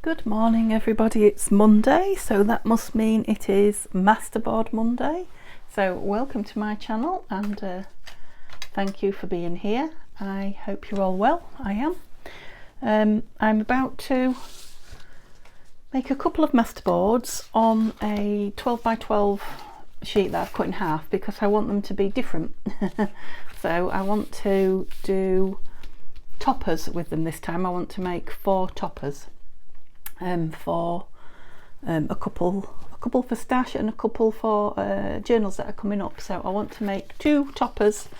Good morning everybody, it's Monday, so that must mean it is Masterboard Monday. So welcome to my channel and thank you for being here. I hope you're all well. I am. I'm about to make a couple of masterboards on a 12 by 12 sheet that I've cut in half because I want them to be different. So I want to do toppers with them this time. I want to make 4 toppers. For a couple for stash and a couple for journals that are coming up. So I want to make 2 toppers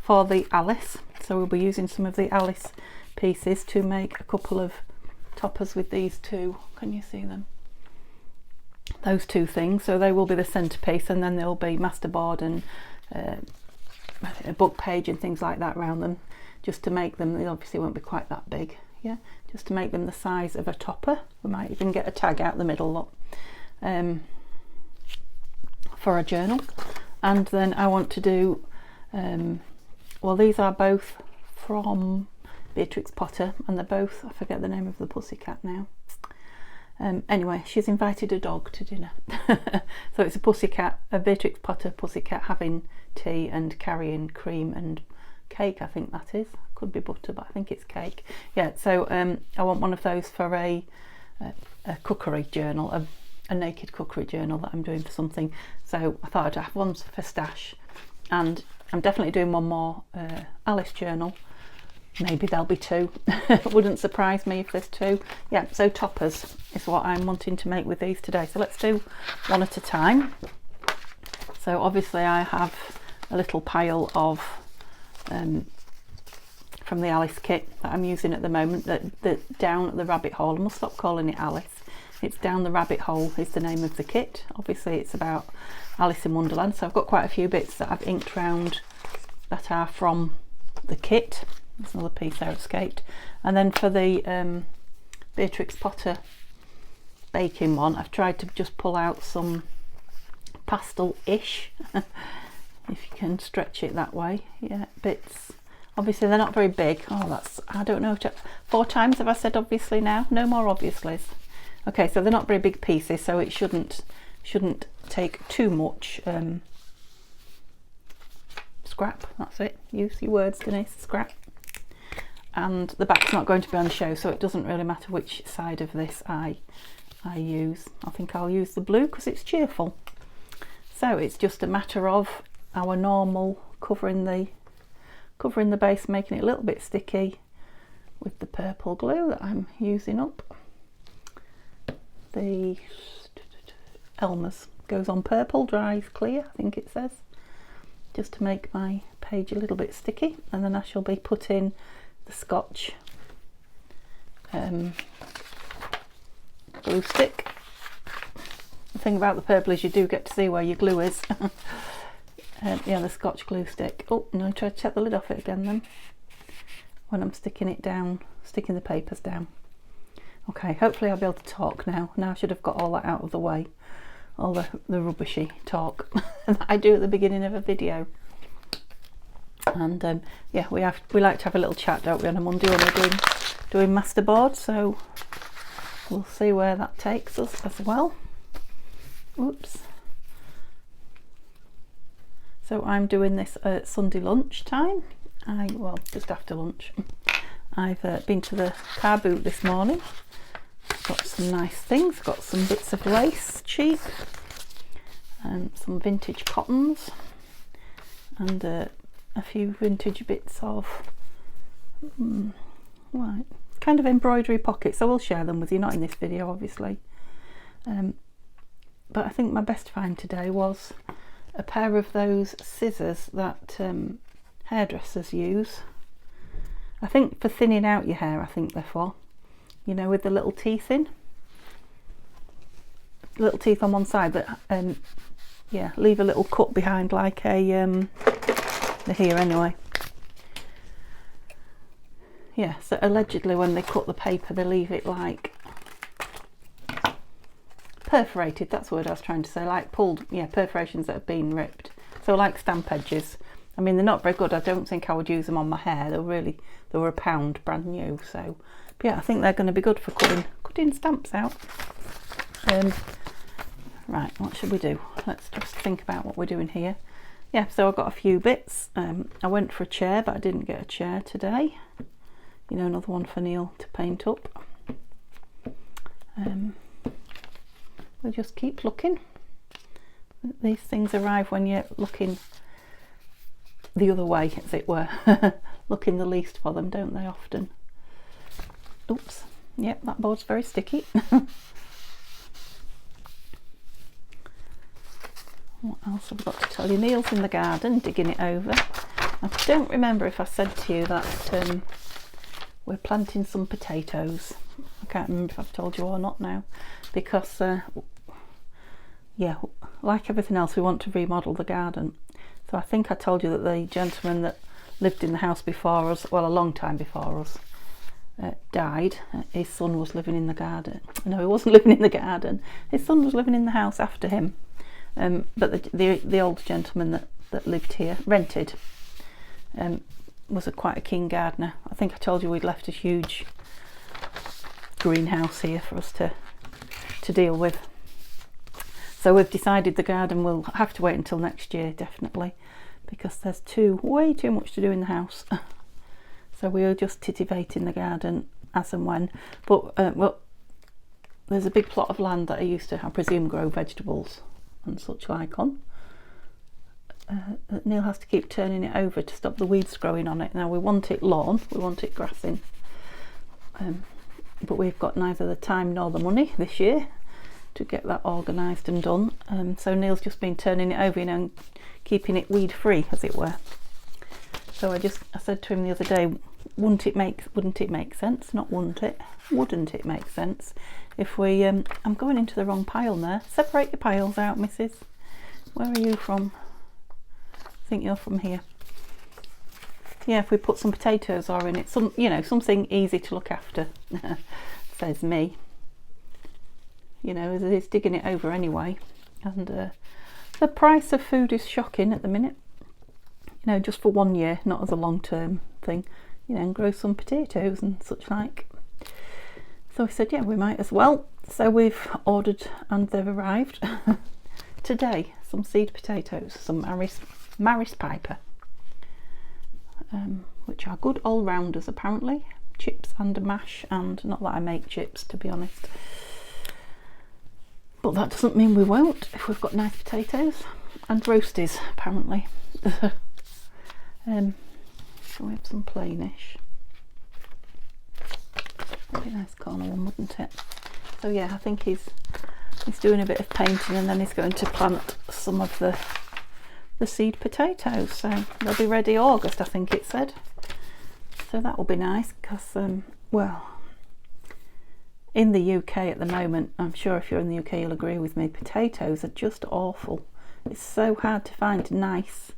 for the Alice, so we'll be using some of the Alice pieces to make a couple of toppers with these 2. Can you see them? Those 2 things, so they will be the centerpiece, and then there will be masterboard and a book page and things like that around them, just to make them. They obviously won't be quite that big. Yeah, just to make them the size of a topper. We might even get a tag out the middle lot for a journal. And then I want to do, well, these are both from Beatrix Potter, and they're both, I forget the name of the pussycat now. Anyway, she's invited a dog to dinner. So it's a pussycat, a Beatrix Potter pussycat having tea and carrying cream and cake, I think that is. Could be butter, but I think it's cake. Yeah, so I want one of those for a cookery journal, a naked cookery journal that I'm doing for something. So I thought I'd have one for stash, and I'm definitely doing one more Alice journal. Maybe there'll be 2. Wouldn't surprise me if there's 2. Yeah, so toppers is what I'm wanting to make with these today. So let's do one at a time. So obviously I have a little pile of from the Alice kit that I'm using at the moment, that down the rabbit hole. I must stop calling it Alice. It's Down the Rabbit Hole is the name of the kit. Obviously it's about Alice in Wonderland, so I've got quite a few bits that I've inked round that are from the kit. There's another piece there escaped. And then for the Beatrix Potter baking one, I've tried to just pull out some pastel-ish if you can stretch it that way. Yeah, bits. Obviously they're not very big. Oh, that's, I don't know, 4 times have I said obviously now? No more obviously's. Okay, so they're not very big pieces, so it shouldn't take too much scrap. That's it. Use your words, Denise. Scrap. And the back's not going to be on show, so it doesn't really matter which side of this I use. I think I'll use the blue because it's cheerful. So it's just a matter of our normal covering the base, making it a little bit sticky with the purple glue that I'm using up. The Elmer's goes on purple, dries clear, I think it says, just to make my page a little bit sticky. And then I shall be putting the Scotch glue stick. The thing about the purple is you do get to see where your glue is. Yeah, the Scotch glue stick. Oh, no, try to check the lid off it again then when I'm sticking it down, sticking the papers down. Okay, hopefully I'll be able to talk now. Now I should have got all that out of the way, all the rubbishy talk that I do at the beginning of a video. And yeah, we like to have a little chat, don't we, on a Monday when we're doing masterboard, so we'll see where that takes us as well. Oops. So I'm doing this at Sunday lunchtime. Well, just after lunch. I've been to the car boot this morning. Got some nice things. Got some bits of lace, cheap, and some vintage cottons, and a few vintage bits of right, kind of embroidery pockets. I will share them with you, not in this video, obviously. But I think my best find today was a pair of those scissors that hairdressers use. I think for thinning out your hair, I think they're for, you know, with the little teeth in, little teeth on one side, but yeah, leave a little cut behind, like a they're here anyway. Yeah, so allegedly when they cut the paper they leave it like perforated, that's the word I was trying to say, like pulled, yeah, perforations that have been ripped. So like stamp edges. I mean, they're not very good. I don't think I would use them on my hair. They were £1 brand new. So, but yeah, I think they're going to be good for cutting gifting stamps out. Right, what should we do? Let's just think about what we're doing here. Yeah, so I've got a few bits. I went for a chair, but I didn't get a chair today. You know, another one for Neil to paint up. We'll just keep looking. These things arrive when you're looking the other way, as it were. Looking the least for them, don't they, often? Oops. Yep, that board's very sticky. What else have I got to tell you? Neil's in the garden digging it over. I don't remember if I said to you that we're planting some potatoes. I can't remember if I've told you or not now, because yeah, like everything else, we want to remodel the garden. So I think I told you that the gentleman that lived in the house before us, well, a long time before us, died. His son was living in the garden. No, he wasn't living in the garden. His son was living in the house after him. But the old gentleman that lived here, rented, was quite a keen gardener. I think I told you we'd left a huge greenhouse here for us to deal with. So we've decided the garden will have to wait until next year, definitely, because there's way too much to do in the house. So we're just titivating the garden as and when. But well, there's a big plot of land that I used to, I presume, grow vegetables and such like on. Neil has to keep turning it over to stop the weeds growing on it. Now we want it lawn, we want it grassing, but we've got neither the time nor the money this year to get that organised and done. So Neil's just been turning it over, you know, and keeping it weed free, as it were. So I said to him the other day, wouldn't it make sense? Not wouldn't it make sense if we I'm going into the wrong pile there. Separate your piles out, missus. Where are you from? I think you're from here. Yeah, if we put some potatoes or in it, something easy to look after, says me. You know, it's digging it over anyway, and the price of food is shocking at the minute. You know, just for 1 year, not as a long-term thing. You know, and grow some potatoes and such like. So we said, yeah, we might as well. So we've ordered, and they've arrived today. Some seed potatoes, some Maris Piper, which are good all-rounders apparently. Chips and mash, and not that I make chips, to be honest. But that doesn't mean we won't if we've got nice potatoes and roasties, apparently. So we have some plainish. That'd be a nice corner one, wouldn't it? So yeah, I think he's doing a bit of painting, and then he's going to plant some of the seed potatoes. So they'll be ready August, I think it said. So that will be nice, because well, in the UK at the moment, I'm sure if you're in the UK you'll agree with me, potatoes are just awful. It's so hard to find nice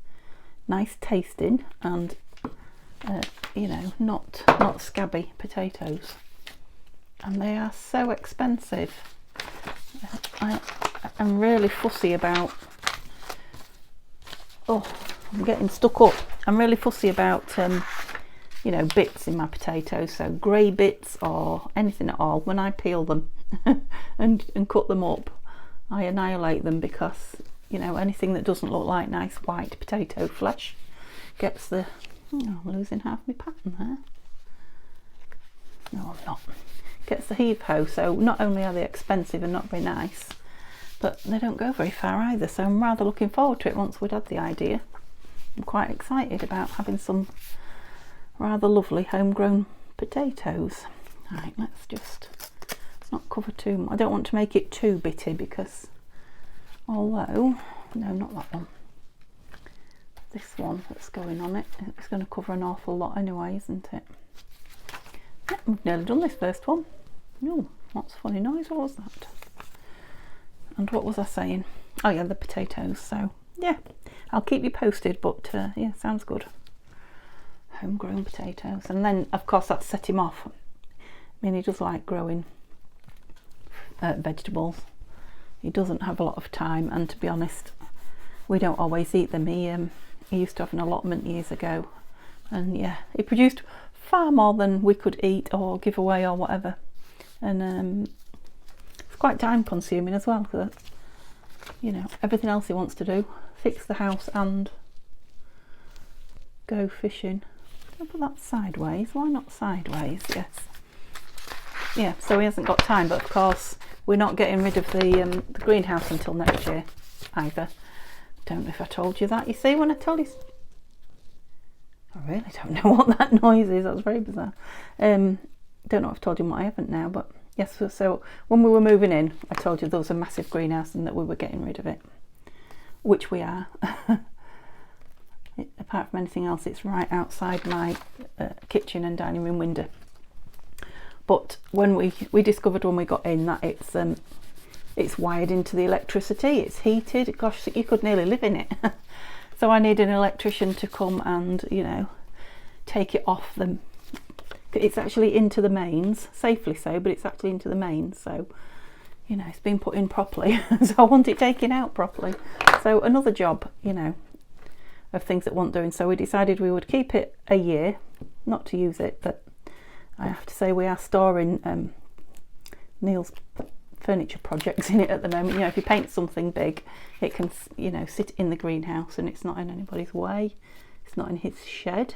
tasting and you know, not scabby potatoes, and they are so expensive. I'm really fussy about, oh, I'm getting stuck up. I'm really fussy about you know, bits in my potatoes, so grey bits or anything at all. When I peel them and cut them up, I annihilate them, because you know, anything that doesn't look like nice white potato flesh gets the, oh, I'm losing half my pattern there. No, I'm not. Gets the heave-ho. So not only are they expensive and not very nice, but they don't go very far either. So I'm rather looking forward to it once we'd had the idea. I'm quite excited about having some rather lovely homegrown potatoes. Right, let's not cover too much. I don't want to make it too bitty, because although, no, not that one. This one that's going on it's going to cover an awful lot anyway, isn't it? Yeah, we've nearly done this first one. No, what's a funny noise? What was that? And what was I saying? Oh yeah, the potatoes. So yeah, I'll keep you posted, but yeah, sounds good. Homegrown potatoes. And then of course that set him off. I mean, he does like growing vegetables. He doesn't have a lot of time, and to be honest, we don't always eat them. He used to have an allotment years ago, and yeah, he produced far more than we could eat or give away or whatever. and it's quite time consuming as well, because you know, everything else he wants to do, fix the house and go fishing. I'll put that sideways. Why not sideways? Yes. Yeah, so he hasn't got time, but of course we're not getting rid of the greenhouse until next year either. Don't know if I told you that. You see, when I told you, I really don't know what that noise is. That's very bizarre. Don't know if I've told you what I haven't now, but yes. So when we were moving in, I told you there was a massive greenhouse and that we were getting rid of it, which we are. Apart from anything else, it's right outside my kitchen and dining room window. But when we discovered when we got in that it's wired into the electricity, it's heated. Gosh, you could nearly live in it. So I need an electrician to come and, you know, take it off them. It's actually into the mains, safely so, but it's actually into the mains. So, you know, it's been put in properly. So I want it taken out properly. So another job, you know, of things that want doing. So we decided we would keep it a year, not to use it, but I have to say we are storing Neil's furniture projects in it at the moment. You know, if you paint something big, it can, you know, sit in the greenhouse and it's not in anybody's way. It's not in his shed.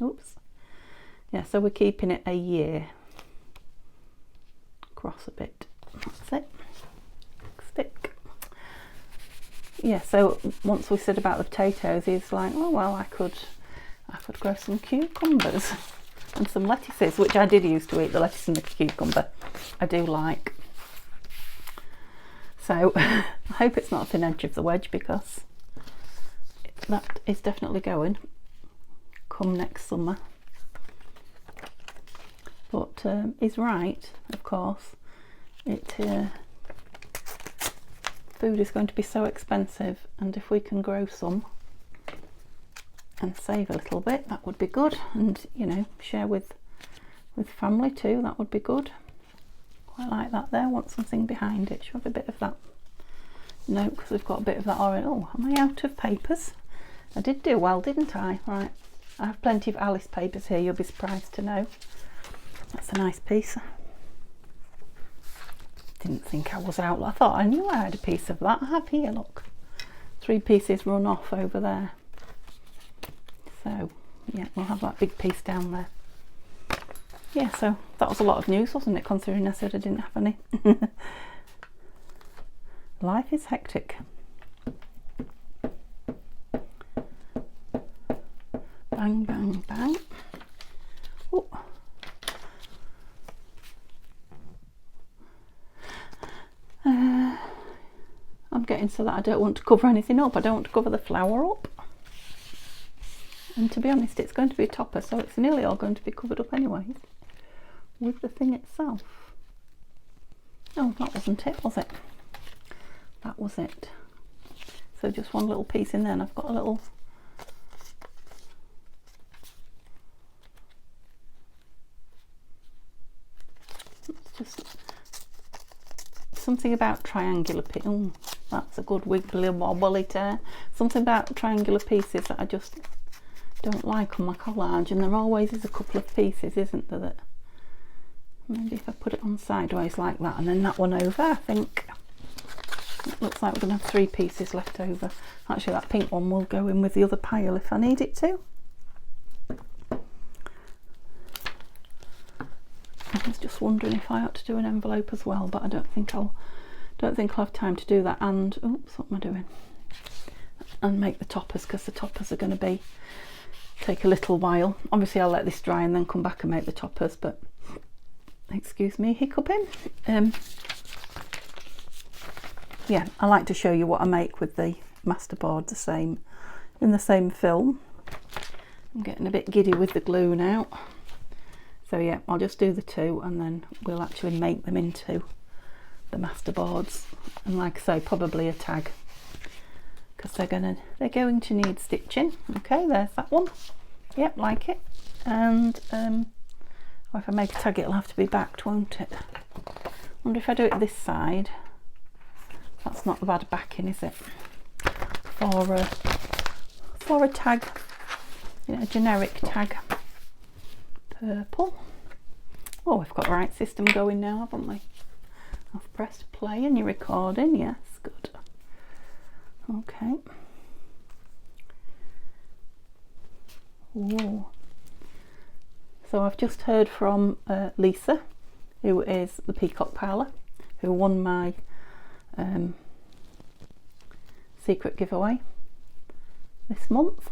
Oops. Yeah, so we're keeping it a year. Cross a bit. That's it. Stick. Yeah, so once we said about the potatoes, he's like, oh well, I could grow some cucumbers and some lettuces, which I did used to eat, the lettuce and the cucumber. I do like. So I hope it's not a thin edge of the wedge, because that is definitely going come next summer. But he's right, of course. Food is going to be so expensive, and if we can grow some and save a little bit, that would be good. And, you know, share with family too, that would be good. Quite like that there. Want something behind it. Should have a bit of that. No, because we've got a bit of that orange. Oh, am I out of papers? I did do well, didn't I? Right, I have plenty of Alice papers here, you'll be surprised to know. That's a nice piece. Didn't think I was out. I thought I knew I had a piece of that. I have here, look. 3 pieces run off over there. So, yeah, we'll have that big piece down there. Yeah, so that was a lot of news, wasn't it, considering I said I didn't have any. Life is hectic. Bang, bang, bang. Oh. I'm getting so that I don't want to cover anything up. I don't want to cover the flour up. And to be honest, it's going to be a topper, so it's nearly all going to be covered up anyway with the thing itself. Oh, that wasn't it, was it? That was it. So just one little piece in there, and I've got a little... It's just something about triangular pieces. Oh, that's a good wiggly wobbly tear. Something about triangular pieces that I just don't like on my collage, and there always is a couple of pieces, isn't there, that maybe if I put it on sideways like that and then that one over, I think it looks like we're going to have 3 pieces left over. Actually, that pink one will go in with the other pile if I need it to. I was just wondering if I ought to do an envelope as well, but I don't think I'll have time to do that. And oops, what am I doing? And make the toppers, because the toppers are going to take a little while. Obviously I'll let this dry and then come back and make the toppers, but excuse me hiccuping. Yeah, I like to show you what I make with the Masterboard in the same film. I'm getting a bit giddy with the glue now. So yeah, I'll just do the 2 and then we'll actually make them into the Masterboards. And like I say, probably a tag, because they're going to need stitching. Okay, there's that one. Yep, like it. And or if I make a tag, it'll have to be backed, won't it? Wonder if I do it this side. That's not a bad backing, is it? For a tag, you know, a generic tag. Purple. Oh, we've got the right system going now, haven't we? I've pressed play and you're recording. Yes, good. Okay. Ooh. So I've just heard from Lisa, who is the Peacock Parlour, who won my secret giveaway this month.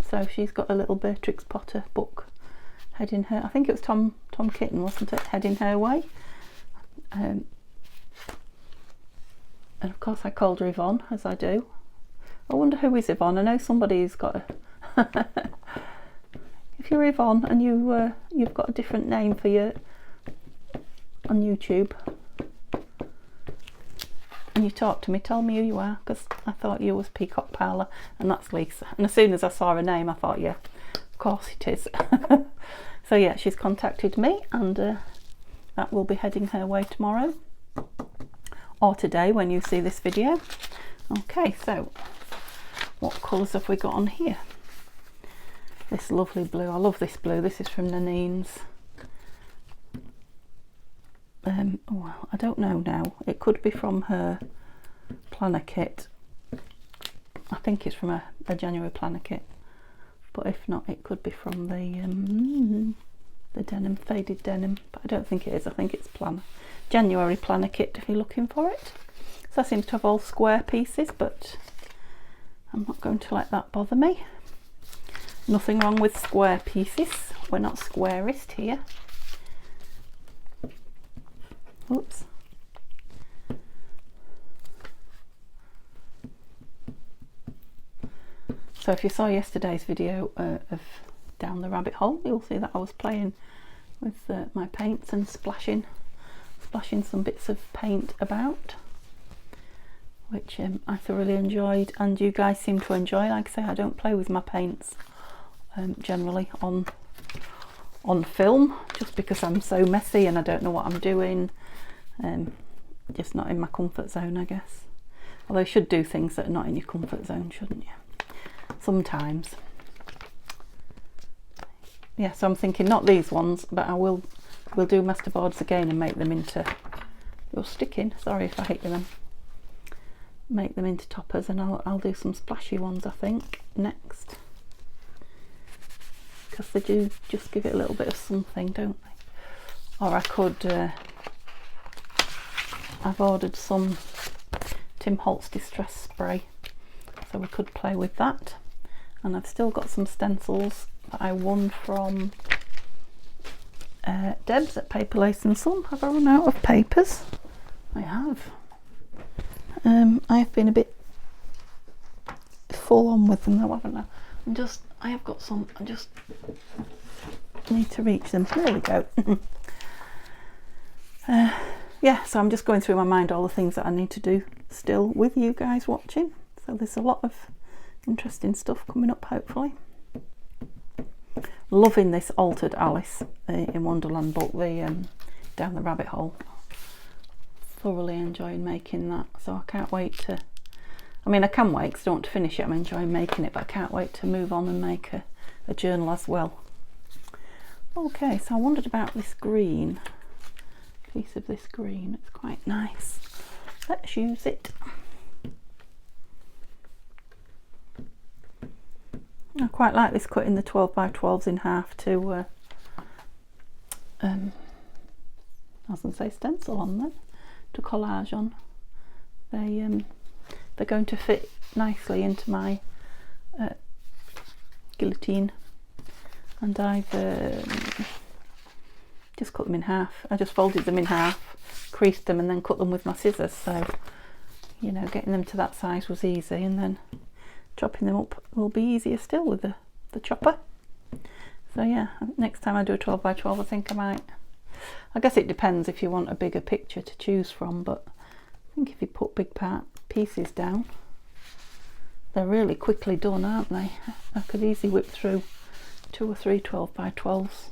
So she's got a little Beatrix Potter book heading her, I think it was Tom Kitten, wasn't it, heading her way. And of course I called her Yvonne, as I do. I wonder who is Yvonne. I know somebody's got a if you're Yvonne and you've got a different name for you on YouTube and you talk to me, tell me who you are, because I thought you was Peacock Parlour, and that's Lisa. And as soon as I saw her name I thought, yeah, of course it is. So yeah, she's contacted me, and that will be heading her way tomorrow or today when you see this video. Okay, so what colours have we got on here? This lovely blue. I love this blue. This is from Nanine's. Well, I don't know now. It could be from her planner kit. I think it's from a January planner kit. But if not, it could be from the denim, faded denim. But I don't think it is. I think it's January planner kit if you're looking for it. So I seem to have all square pieces, but I'm not going to let that bother me. Nothing wrong with square pieces. We're not squarist here. Oops. So if you saw yesterday's video of Down the Rabbit Hole, you'll see that I was playing with my paints and splashing some bits of paint about, which I thoroughly enjoyed, and you guys seem to enjoy. Like I say, I don't play with my paints generally on film, just because I'm so messy and I don't know what I'm doing. Just not in my comfort zone, I guess. Although you should do things that are not in your comfort zone, shouldn't you? Sometimes. Yeah, so I'm thinking not these ones, but we'll do masterboards again and make them into, you're sticking, sorry if I hit you them, make them into toppers, and I'll do some splashy ones I think next, because they do just give it a little bit of something, don't they? Or I could I've ordered some Tim Holtz Distress Spray, so we could play with that. And I've still got some stencils that I won from Debs at Paper Lace and Son. Have I run out of papers? I have. I've been a bit full on with them though, haven't I? I have got some, I just need to reach them. There we go. Yeah, so I'm just going through my mind all the things that I need to do still with you guys watching. So there's a lot of interesting stuff coming up, hopefully. Loving this altered Alice in Wonderland book, the Down the Rabbit Hole. Thoroughly enjoying making that, so I can't wait to, I mean I can wait because I don't want to finish it, I'm enjoying making it, but I can't wait to move on and make a journal as well. Okay, so I wondered about this green, piece of this green, it's quite nice. Let's use it. I quite like this, cutting the 12 by 12s in half to I was going to say stencil on them, to collage on. They're going to fit nicely into my guillotine, and I've just cut them in half. I just folded them in half, creased them, and then cut them with my scissors, so you know, getting them to that size was easy, and then chopping them up will be easier still with the chopper. So yeah, next time I do a 12 by 12 I think I might, I guess it depends if you want a bigger picture to choose from, but I think if you put big pieces down, they're really quickly done, aren't they? I could easily whip through 2 or 3 12 by 12s.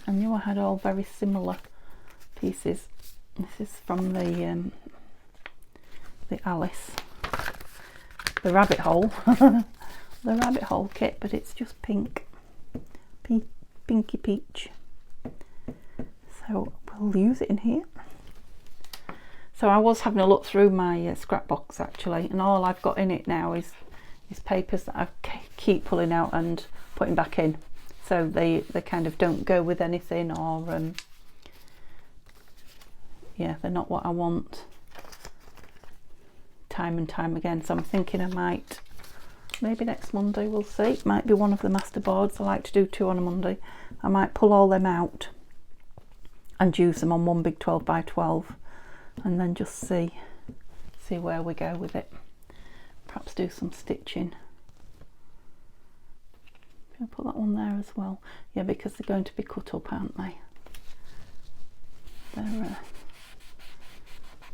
I knew I had all very similar pieces. This is from the Alice, the Rabbit Hole, the Rabbit Hole kit, but it's just pink, pinky peach. So we'll use it in here. So I was having a look through my scrap box actually, and all I've got in it now is papers that I keep pulling out and putting back in. So they kind of don't go with anything, or yeah, they're not what I want time and time again. So I'm thinking I might, maybe next Monday, we'll see, it might be one of the Masterboards. I like to do 2 on a Monday. I might pull all them out and use them on one big 12 by 12 and then just see where we go with it. Perhaps do some stitching. Can I put that one there as well? Yeah, because they're going to be cut up, aren't they? They're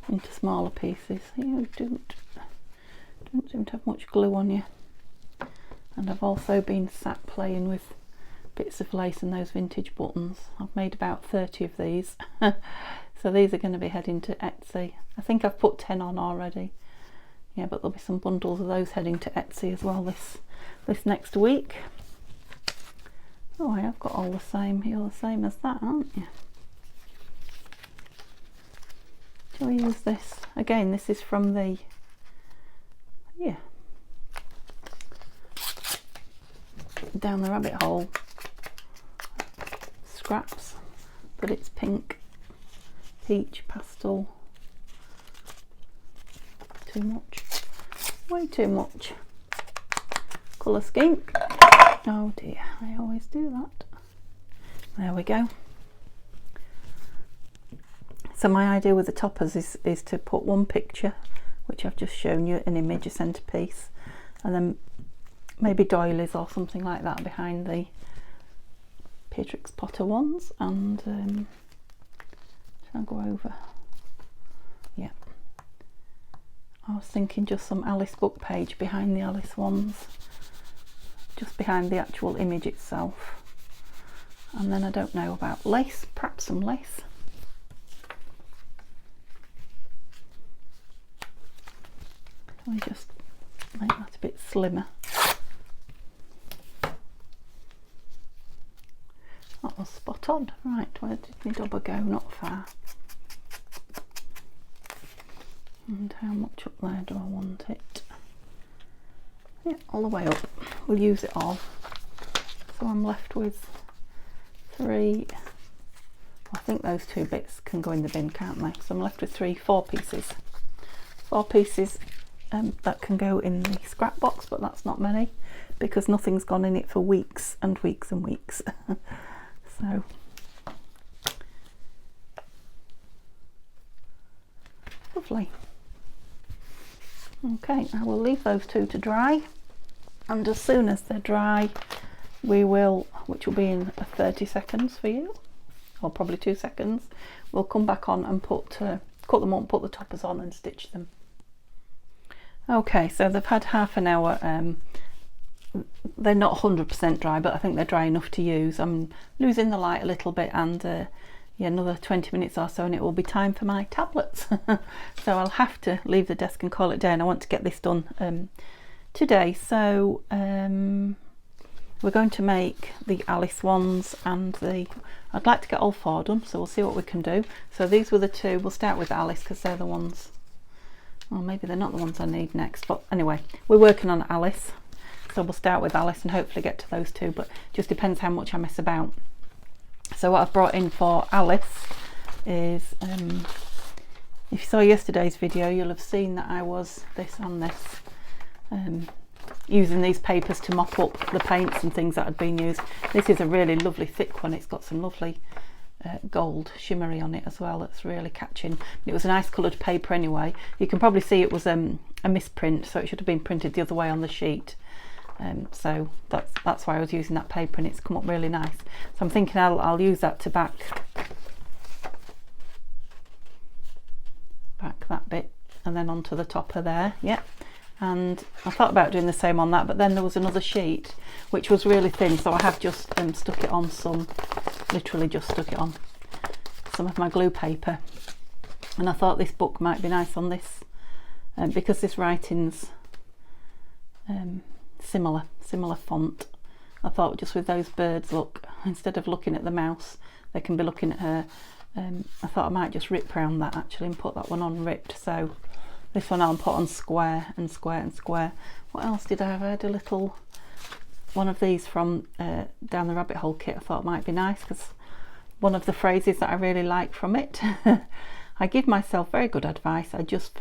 into smaller pieces. You don't seem to have much glue on you. And I've also been sat playing with bits of lace and those vintage buttons. I've made about 30 of these. So these are going to be heading to Etsy. I think I've put 10 on already. Yeah, but there'll be some bundles of those heading to Etsy as well this next week. Oh, I have got all the same. You're the same as that, aren't you? Shall we use this? Again, this is from the, yeah, Down the Rabbit Hole scraps, but it's pink, peach, pastel. Too much, way too much colour scheme. Oh dear, I always do that. There we go. So my idea with the toppers is to put one picture, which I've just shown you, an image, a centrepiece, and then maybe doilies or something like that behind the Beatrix Potter ones. And shall I go over? Yeah. I was thinking just some Alice book page behind the Alice ones, just behind the actual image itself. And then I don't know about lace, perhaps some lace. Let me just make that a bit slimmer. That was spot on. Right, where did my double go? Not far. And how much up there do I want it? Yeah, all the way up. We'll use it all. So I'm left with 3. I think those 2 bits can go in the bin, can't they? So I'm left with 4 pieces. 4 pieces that can go in the scrap box, but that's not many because nothing's gone in it for weeks and weeks and weeks. So lovely. Okay, I will leave those 2 to dry, and as soon as they're dry we will, which will be in 30 seconds for you, or probably 2 seconds, we'll come back on and cut them up, put the toppers on and stitch them. Okay, so they've had half an hour. They're not 100% dry, but I think they're dry enough to use. I'm losing the light a little bit, and yeah, another 20 minutes or so and it will be time for my tablets. So I'll have to leave the desk and call it down. I want to get this done today. So we're going to make the Alice ones, and I'd like to get all 4 done, so we'll see what we can do. So these were the 2. We'll start with Alice because they're the ones, well, maybe they're not the ones I need next, but anyway, we're working on Alice. So we'll start with Alice and hopefully get to those 2, but just depends how much I mess about. So what I've brought in for Alice is, if you saw yesterday's video, you'll have seen that I was using these papers to mop up the paints and things that had been used. This is a really lovely thick one. It's got some lovely gold shimmery on it as well. That's really catching. It was a nice coloured paper anyway. You can probably see it was a misprint, so it should have been printed the other way on the sheet. So that's why I was using that paper, and it's come up really nice. So I'm thinking I'll use that to back that bit, and then onto the topper there. Yeah, and I thought about doing the same on that, but then there was another sheet which was really thin, so I have just stuck it on literally just stuck it on some of my glue paper. And I thought this book might be nice on this, because this writing's similar font. I thought just with those birds, look, instead of looking at the mouse, they can be looking at her. I thought I might just rip round that actually and put that one on ripped. So this one I'll put on square and square and square. What else did I have? I had a little one of these from Down the Rabbit Hole kit. I thought might be nice, because one of the phrases that I really like from it, I give myself very good advice, I just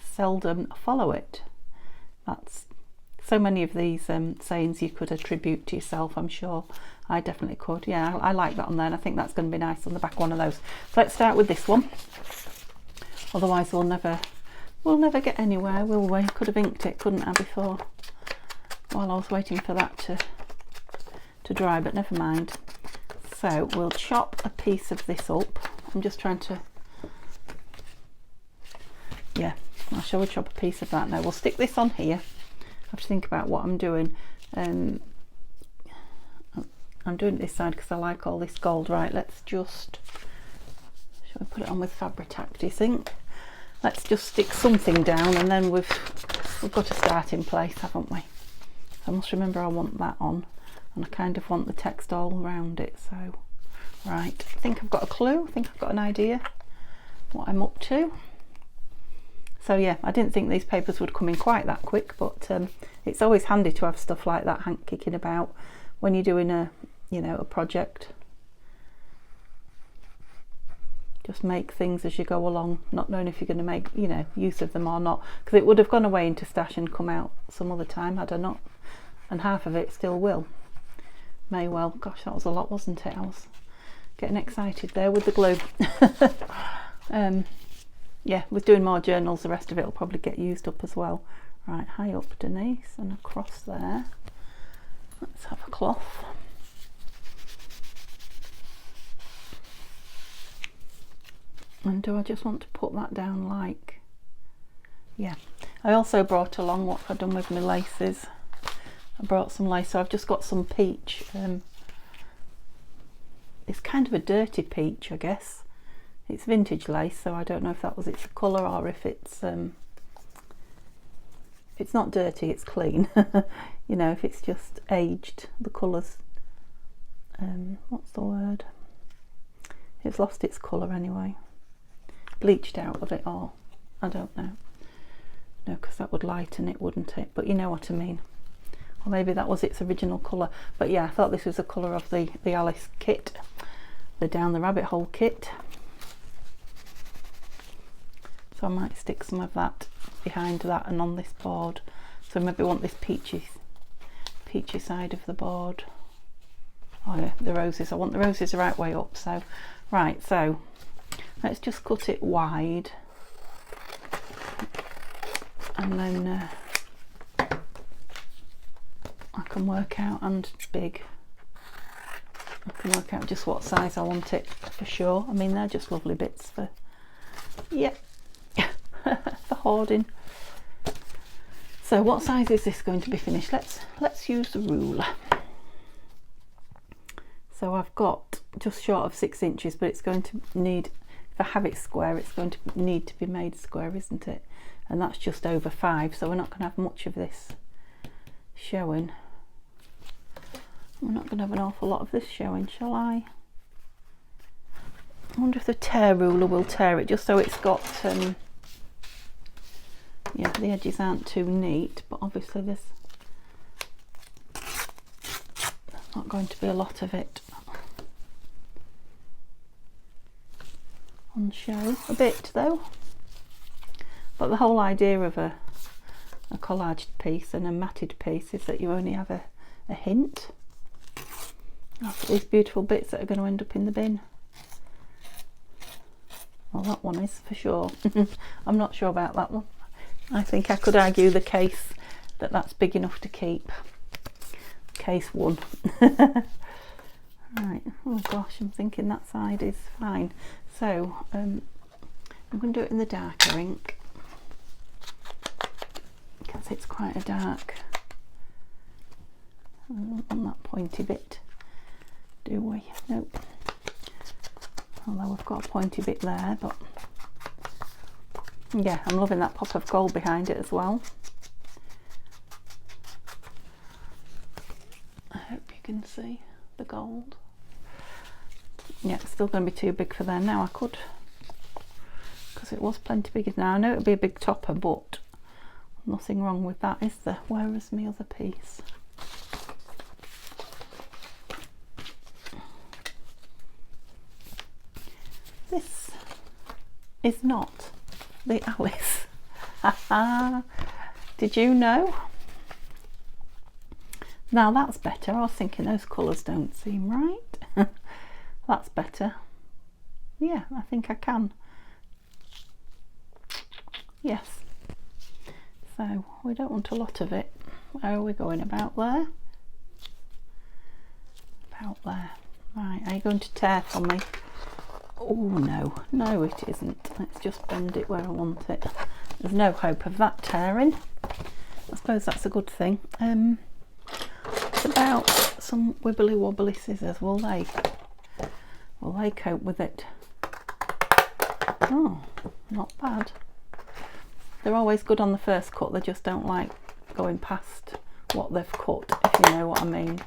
seldom follow it. That's so many of these sayings you could attribute to yourself. I'm sure I definitely could. Yeah, I like that on there, and I think that's going to be nice on the back of one of those. So let's start with this one, otherwise we'll never get anywhere, will we? Could have inked it, couldn't I, before, while I was waiting for that to dry, but never mind. So we'll chop a piece of this up. I'm just trying to, yeah, I'll show you chop a piece of that now. We'll stick this on here. I have to think about what I'm doing. I'm doing it this side because I like all this gold. Right, let's just, shall we put it on with Fabri-Tac, do you think? Let's just stick something down, and then we've got a starting place, haven't we? So I must remember I want that on, and I kind of want the text all around it. So right, I think I've got a clue, I think I've got an idea what I'm up to. So yeah, I didn't think these papers would come in quite that quick, but it's always handy to have stuff like that kicking about when you're doing a project. Just make things as you go along, not knowing if you're going to make use of them or not, because it would have gone away into stash and come out some other time had I not, and half of it still will. May well. Gosh, that was a lot, wasn't it? I was getting excited there with the glue. Yeah, with doing more journals, the rest of it will probably get used up as well. Right, high up Denise and across there. Let's have a cloth. And do I just want to put that down like, yeah. I also brought along what I've done with my laces. I brought some lace, so I've just got some peach. It's kind of a dirty peach, I guess. It's vintage lace, so I don't know if that was its colour or if it's not dirty, it's clean. If it's just aged, the colours, what's the word? It's lost its colour anyway. Bleached out of it all. I don't know. No, because that would lighten it, wouldn't it? But you know what I mean. Or maybe that was its original colour. But yeah, I thought this was the colour of the Alice kit, the Down the Rabbit Hole kit. So I might stick some of that behind that and on this board. So maybe I want this peachy side of the board. Oh yeah, the roses. I want the roses the right way up. So right, so let's just cut it wide, and then I can work out, and big. I can work out just what size I want it for sure. I mean, they're just lovely bits for, yeah, for hoarding. So what size is this going to be finished? Let's use the ruler. So I've got just short of 6 inches, but it's going to need, if I have it square, it's going to need to be made square, isn't it? And that's just over 5, so we're not going to have much of this showing. We're not going to have an awful lot of this showing, shall I? I wonder if the tear ruler will tear it, just so it's got, yeah, the edges aren't too neat, but obviously there's not going to be a lot of it on show. A bit though. But the whole idea of a collaged piece and a matted piece is that you only have a hint of these beautiful bits that are going to end up in the bin. Well, that one is for sure. I'm not sure about that one. I think I could argue the case that that's big enough to keep. Case 1. Right, oh gosh, I'm thinking that side is fine. So I'm going to do it in the darker ink, because it's quite a dark. I don't want that pointy bit, do we? Nope. Although we've got a pointy bit there, but yeah, I'm loving that pop of gold behind it as well. I hope you can see. the gold. Yeah, it's still going to be too big for there. Now I could, because it was plenty bigger. Now I know it would be a big topper, but nothing wrong with that, is there? Where is my other piece? This is not the Alice. Did you know? Now that's better. I was thinking those colours don't seem right. That's better. Yeah, I think I can. Yes. So we don't want a lot of it. Where are we going? About there? About there. Right, are you going to tear for me? Oh no, no it isn't. Let's just bend it where I want it. There's no hope of that tearing. I suppose that's a good thing. It's about some wibbly wobbly scissors. Will they cope with it? Oh, not bad. They're always good on the first cut, they just don't like going past what they've cut, if you know what I mean.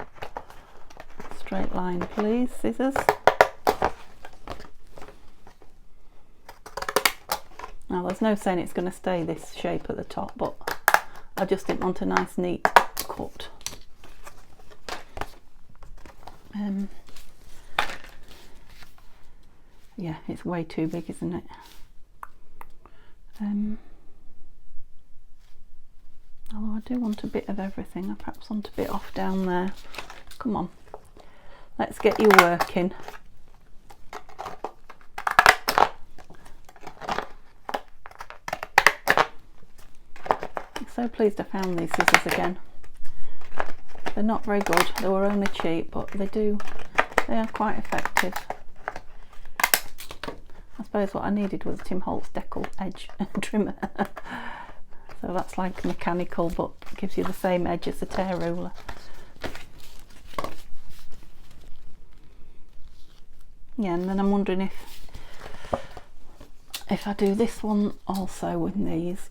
Straight line please, scissors. Now there's no saying it's going to stay this shape at the top, but I just didn't want a nice neat cut. Yeah, it's way too big, isn't it? Although I do want a bit of everything. I perhaps want a bit off down there. Come on, let's get you working. I'm so pleased I found these scissors again. They're not very good, they were only cheap, but they are quite effective. I suppose what I needed was a Tim Holtz decal edge trimmer. So that's like mechanical, but gives you the same edge as the tear ruler. Yeah, and then I'm wondering if I do this one also with these,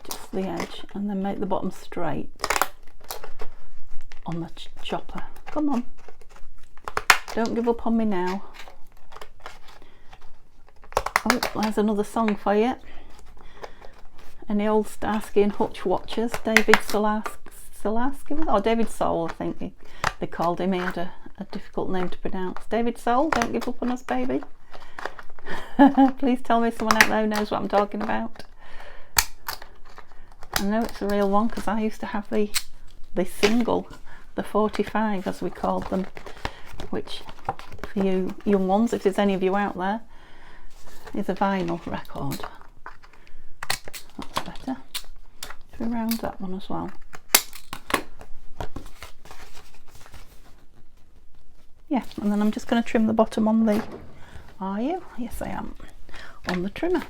just the edge, and then make the bottom straight on the chopper. Come on, don't give up on me now. Oh, there's another song for you. Any old Starsky and Hutch watchers? David Solarsky, or David Soul, I think they called him. He had a difficult name to pronounce. David Soul, don't give up on us, baby. Please tell me someone out there who knows what I'm talking about. I know it's a real one because I used to have the single, the 45 as we called them, which for you young ones, if there's any of you out there, is a vinyl record. That's better. Should we round that one as well? Yeah, and then I'm just going to trim the bottom on the... Are you? Yes, I am. On the trimmer.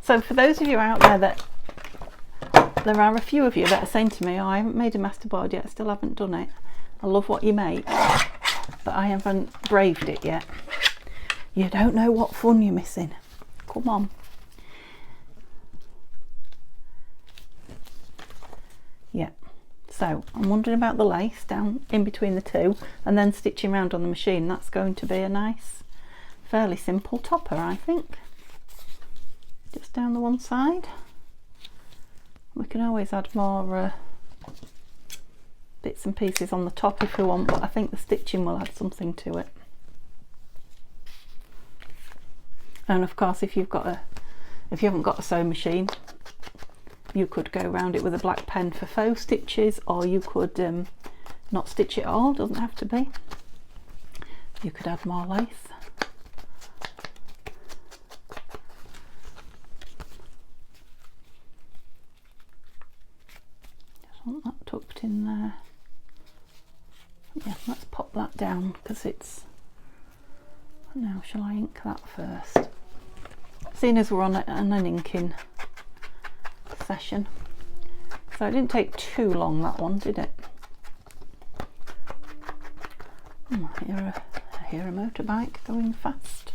So for those of you out there that... There are a few of you that are saying to me, oh, I haven't made a masterboard yet, I still haven't done it. I love what you make, but I haven't braved it yet. You don't know what fun you're missing. Come on. Yeah. So I'm wondering about the lace down in between the two and then stitching around on the machine. That's going to be a nice, fairly simple topper, I think. Just down the one side. We can always add more bits and pieces on the top if we want, but I think the stitching will add something to it. And of course, if you haven't got a sewing machine, you could go around it with a black pen for faux stitches, or you could not stitch it all, doesn't have to be. You could add more lace. Just want that tucked in there. Yeah, let's pop that down because it's... Now, shall I ink that first? Seeing as we're on an inking session. So it didn't take too long, that one, did it? Oh, I hear a motorbike going fast.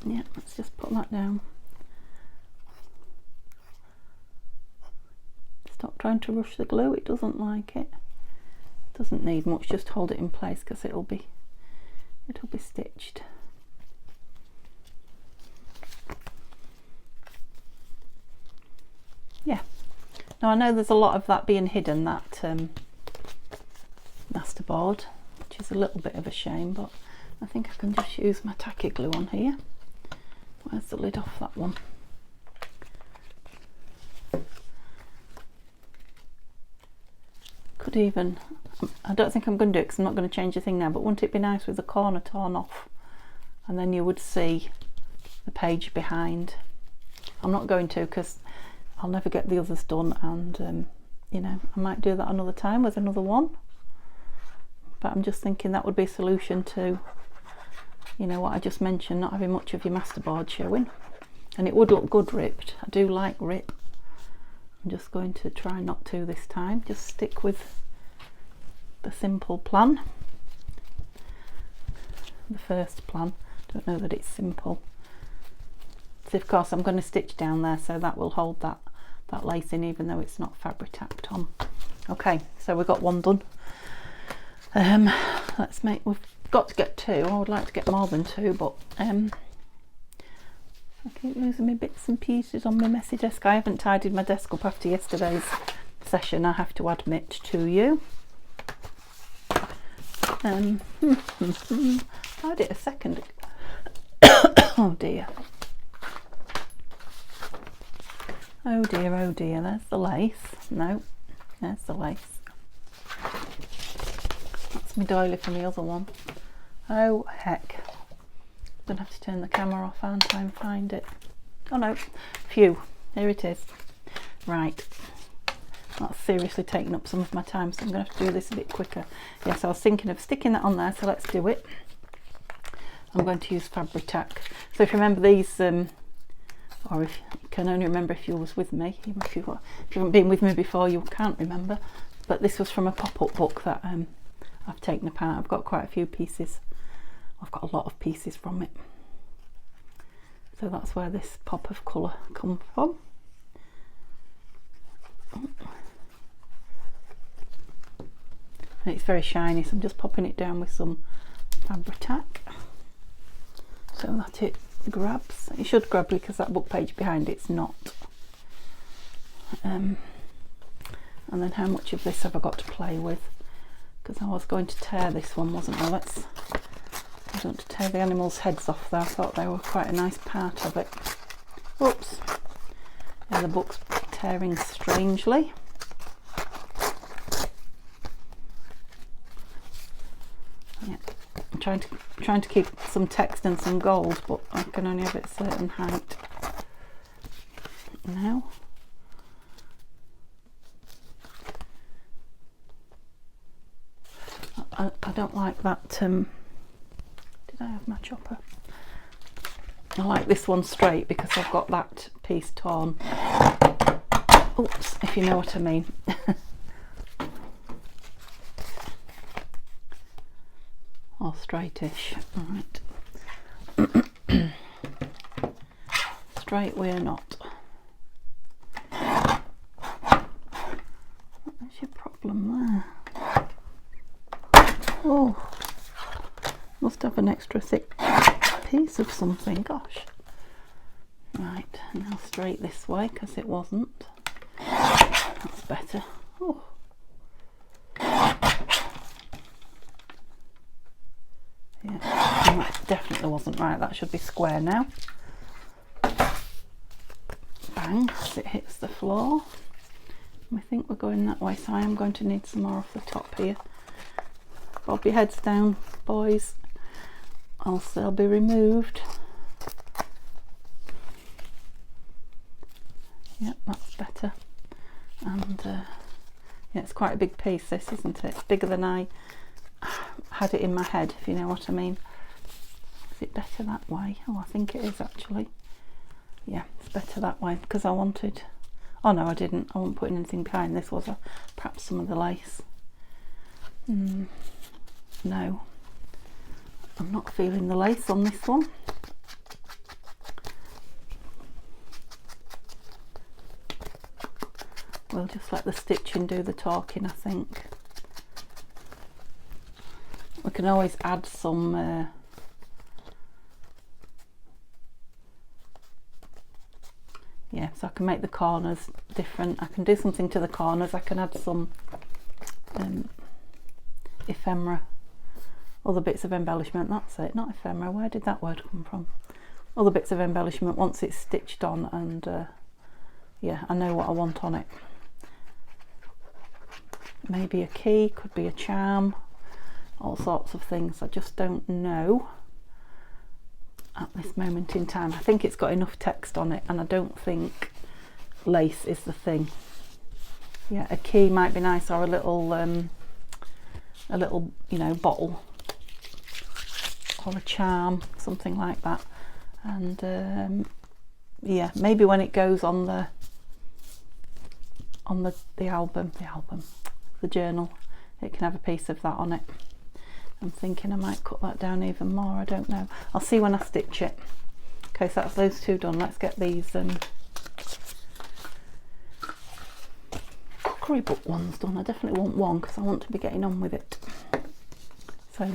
Yeah, let's just put that down. Stop trying to rush the glue, it doesn't like it. Doesn't need much, just hold it in place because it'll be stitched. Yeah. Now I know there's a lot of that being hidden, that Masterboard, which is a little bit of a shame, but I think I can just use my tacky glue on here. Where's the lid off that one? Could even, I don't think I'm going to do it because I'm not going to change the thing now, but wouldn't it be nice with the corner torn off and then you would see the page behind? I'm not going to because I'll never get the others done, and you know, I might do that another time with another one, but I'm just thinking that would be a solution to, you know, what I just mentioned, not having much of your Masterboard showing. And it would look good ripped. I do like rip. I'm just going to try not to this time, just stick with the simple plan, the first plan. Don't know that it's simple. So of course I'm going to stitch down there, so that will hold that lace in even though it's not fabric tacked on. Okay, so we've got one done. Let's make, we've got to get two. I would like to get more than two, but I keep losing my bits and pieces on my messy desk. I haven't tidied my desk up after yesterday's session, I have to admit to you. I did it a second ago. Oh dear. Oh dear, oh dear, there's the lace. No, there's the lace. That's my doily from the other one. Oh heck. I'm going to have to turn the camera off, aren't I, and find it. Oh no, phew, here it is. Right, that's seriously taking up some of my time, so I'm going to have to do this a bit quicker. Yes, I was thinking of sticking that on there, so let's do it. I'm going to use fabric tack. So if you remember these, or if you can only remember if you was with me, if you haven't been with me before you can't remember, but this was from a pop-up book that I've taken apart. I've got quite a few pieces. I've got a lot of pieces from it. So that's where this pop of colour comes from. And it's very shiny, so I'm just popping it down with some fabric tack so that it grabs. It should grab because that book page behind it's not. And then how much of this have I got to play with? Because I was going to tear this one, wasn't I? I don't want to tear the animals' heads off there. I thought they were quite a nice part of it. Oops. Yeah, the book's tearing strangely. Yeah. I'm trying to keep some text and some gold, but I can only have it a certain height. Now. I don't like that. Did I have my chopper? I like this one straight because I've got that piece torn. Oops, if you know what I mean. Or straightish. Alright. Straight we're not. What's your problem there? Oh, must have an extra thick piece of something, gosh. Right, now straight this way because it wasn't. That's better. Oh. Yeah, that definitely wasn't right. That should be square now. Bang, as it hits the floor. We think we're going that way, so I am going to need some more off the top here. Bob your heads down, boys, else they'll be removed. Yep, that's better. And yeah, it's quite a big piece, this, isn't it? It's bigger than I had it in my head, if you know what I mean. Is it better that way? Oh, I think it is actually. Yeah, it's better that way because I wanted. Oh no, I didn't. I wasn't putting anything behind. This was perhaps some of the lace. No, I'm not feeling the lace on this one. We'll just let the stitching do the talking, I think. We can always add some yeah, so I can make the corners different. I can do something to the corners. I can add some ephemera, other bits of embellishment. That's it, not ephemera. Where did that word come from? Other bits of embellishment once it's stitched on, and yeah, I know what I want on it. Maybe a key, could be a charm, all sorts of things. I just don't know at this moment in time. I think it's got enough text on it, and I don't think lace is the thing. Yeah, a key might be nice, or a little you know, bottle, or a charm, something like that. And yeah, maybe when it goes on the journal, it can have a piece of that on it. I'm thinking I might cut that down even more. I don't know. I'll see when I stitch it. Okay, so that's those two done. Let's get these cookery book ones done. I definitely want one because I want to be getting on with it. So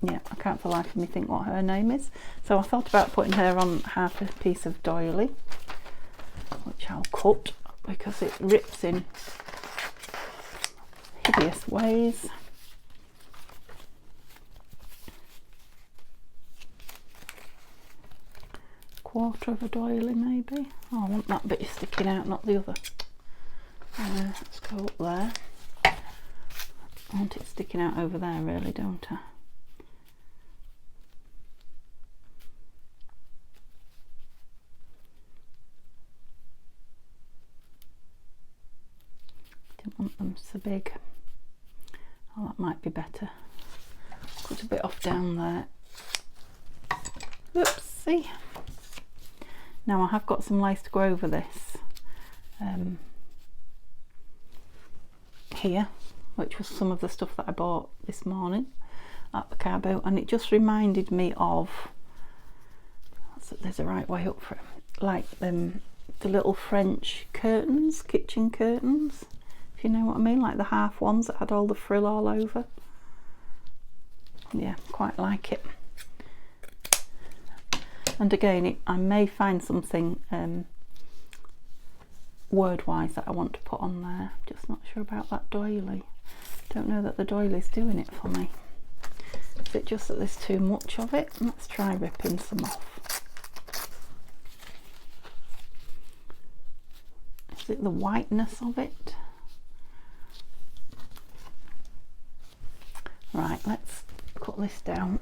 yeah, I can't for the life of me think what her name is. So I thought about putting her on half a piece of doily, which I'll cut because it rips in hideous ways. Quarter of a doily maybe. Oh, I want that bit sticking out, not the other. Let's go up there. I want it sticking out over there really, don't I? Don't want them so big. Oh, that might be better. Cut a bit off down there. Oopsie. Now I have got some lace to go over this here, which was some of the stuff that I bought this morning at the car boat, and it just reminded me of, there's a right way up for it, like the little French curtains, kitchen curtains, if you know what I mean, like the half ones that had all the frill all over. Yeah, quite like it. And again, I may find something word-wise that I want to put on there. Just not sure about that doily. Don't know that the doily's doing it for me. Is it just that there's too much of it? Let's try ripping some off. Is it the whiteness of it? Right, let's cut this down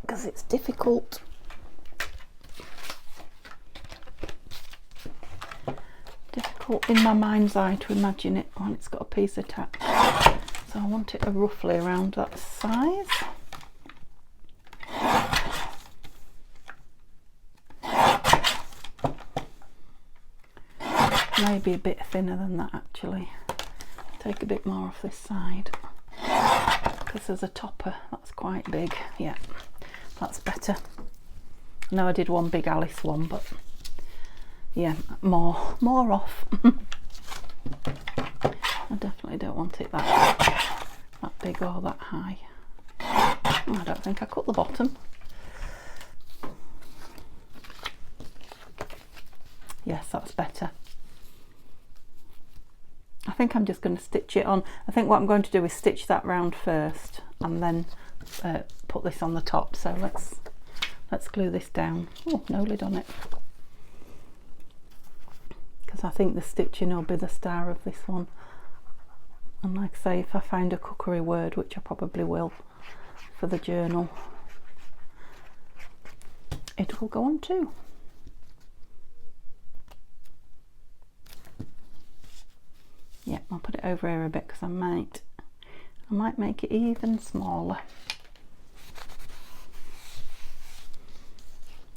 because it's difficult. Difficult in my mind's eye to imagine it when it's got a piece attached. So I want it roughly around that size. Maybe a bit thinner than that actually. Take a bit more off this side because there's a topper that's quite big. Yeah, that's better. I know I did one big Alice one, but yeah, more off. I definitely don't want it that big or that high. Oh, I don't think I cut the bottom. Yes, that's better. I think I'm just going to stitch it on. I think what I'm going to do is stitch that round first and then put this on the top. So let's glue this down. Oh, no lid on it. Because I think the stitching will be the star of this one. And like I say, if I find a cookery word, which I probably will for the journal, it will go on too. Yeah, I'll put it over here a bit because I might make it even smaller.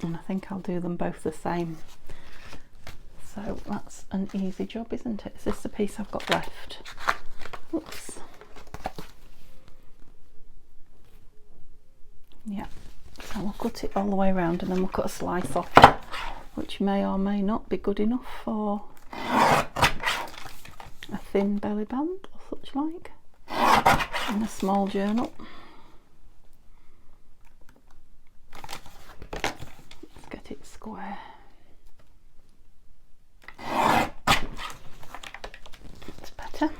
And I think I'll do them both the same. So that's an easy job, isn't it? Is this the piece I've got left? Oops. Yeah, so we'll cut it all the way around and then we'll cut a slice off, which may or may not be good enough for a thin belly band or such like in a small journal. square. It's better.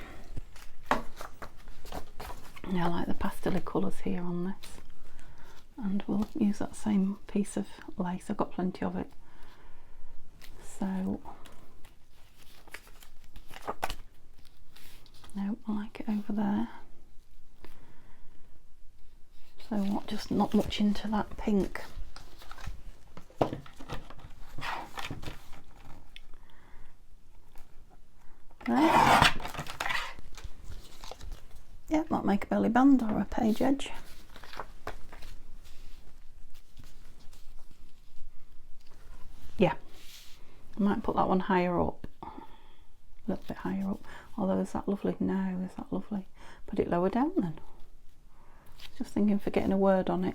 Yeah, I like the pastel colours here on this, and we'll use that same piece of lace. I've got plenty of it, so no, I like it over there. So what, just not much into that pink. There. Yeah, might make a belly band or a page edge. Yeah, I might put that one higher up, a little bit higher up. Although, is that lovely? No, is that lovely? Put it lower down then. Just thinking for getting a word on it.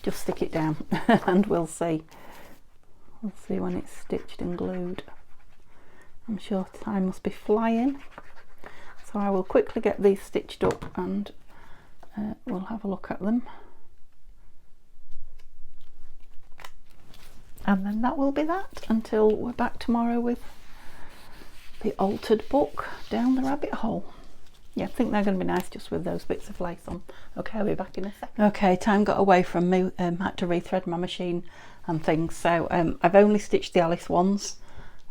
Just stick it down and we'll see. We'll see when it's stitched and glued. I'm sure time must be flying. So I will quickly get these stitched up and we'll have a look at them. And then that will be that until we're back tomorrow with the altered book, Down the Rabbit Hole. Yeah, I think they're going to be nice just with those bits of lace on. Okay, I'll be back in a second. Okay, time got away from me. Had to rethread my machine and things. So I've only stitched the Alice ones.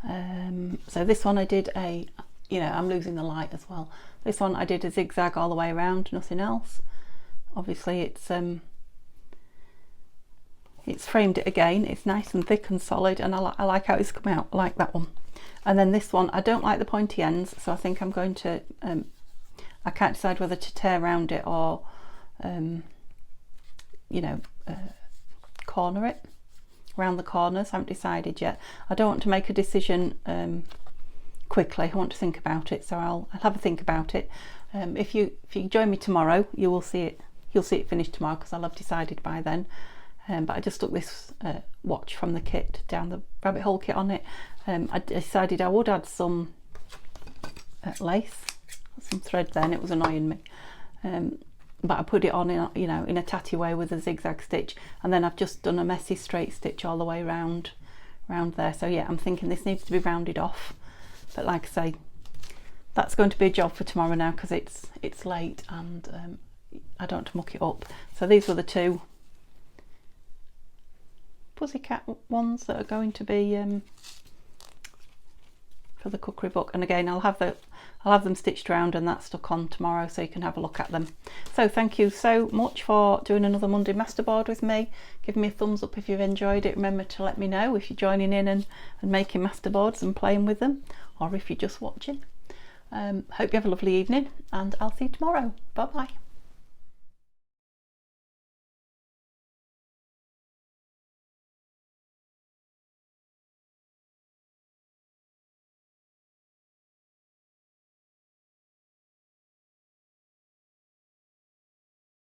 So this one I did a, you know, I'm losing the light as well. This one I did a zigzag all the way around, nothing else. Obviously it's framed it again. It's nice and thick and solid, and I like how it's come out. I like that one. And then this one, I don't like the pointy ends, so I think I'm going to I can't decide whether to tear around it or you know, corner it around the corners. I haven't decided yet. I don't want to make a decision quickly. I want to think about it, so I'll have a think about it. If you join me tomorrow, you will see it. You'll see it finished tomorrow because I'll have decided by then. But I just took this watch from the kit, Down the Rabbit Hole kit on it. I decided I would add some lace, some thread then. It was annoying me. But I put it on in, you know, in a tatty way with a zigzag stitch, and then I've just done a messy straight stitch all the way round there. So yeah, I'm thinking this needs to be rounded off, but like I say, that's going to be a job for tomorrow now because it's late and I don't want to muck it up. So these were the two pussycat ones that are going to be for the cookery book, and again I'll have them stitched around and that stuck on tomorrow so you can have a look at them. So thank you so much for doing another Monday Masterboard with me. Give me a thumbs up if you've enjoyed it. Remember to let me know if you're joining in and making masterboards and playing with them, or if you're just watching. Hope you have a lovely evening, and I'll see you tomorrow. Bye bye.